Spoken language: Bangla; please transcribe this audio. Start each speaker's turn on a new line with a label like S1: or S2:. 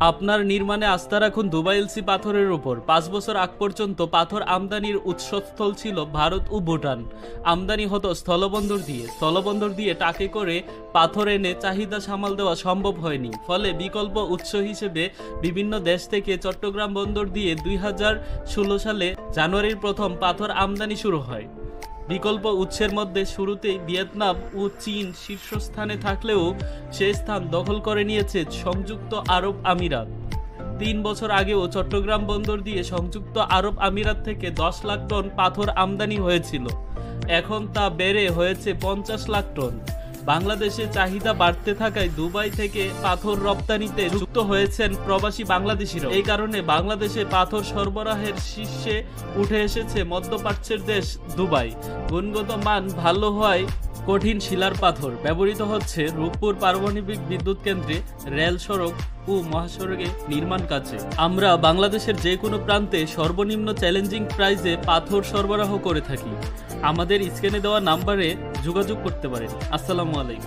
S1: আপনার নির্মাণে আস্থা রাখুন দুবাই এলসি পাথরের উপর। ৫ বছর আগ পর্যন্ত পাথর আমদানির উৎসস্থল ছিল ভারত ও ভুটান। আমদানি হতো স্থলবন্দর দিয়ে। স্থলবন্দর দিয়ে ট্রাকে করে পাথর এনে চাহিদা সামাল দেওয়া সম্ভব হয়নি। ফলে বিকল্প উৎস হিসেবে বিভিন্ন দেশ থেকে চট্টগ্রাম বন্দর দিয়ে ২০১৬ সালে জানুয়ারির প্রথম পাথর আমদানি শুরু হয়। বিকল্প উৎসের মধ্যে শুরুতেই ভিয়েতনাম ও চীন শীর্ষস্থানে থাকলেও সেই স্থান দখল করে নিয়েছে সংযুক্ত আরব আমিরাত। ৩ বছর আগেও চট্টগ্রাম বন্দর দিয়ে সংযুক্ত আরব আমিরাত থেকে ১০ লাখ টন পাথর আমদানি হয়েছিল। এখন তা বেড়ে হয়েছে ৫০ লাখ টন। বাংলাদেশে চাহিদা বাড়তে থাকায় দুবাই থেকে পাথর রপ্তানিতে যুক্ত হয়েছেন প্রবাসী বাংলাদেশিরা। এই কারণে বাংলাদেশে পাথর সরবরাহের শীর্ষে উঠে এসেছে মধ্যপ্রাচ্যের দেশ দুবাই। গুণগত মান ভালো হওয়ায় কঠিন শিলার পাথর ব্যবহৃত হচ্ছে রূপপুর পারমাণবিক বিদ্যুৎ কেন্দ্রে, রেল সড়ক ও মহাসড়কে নির্মাণ কাজে। আমরা বাংলাদেশের যে কোনো প্রান্তে সর্বনিম্ন চ্যালেঞ্জিং প্রাইসে পাথর সরবরাহ করে থাকি। আমাদের স্ক্রিনে দেওয়া নাম্বারে যোগাযোগ করতে পারেন। আসসালামু আলাইকুম।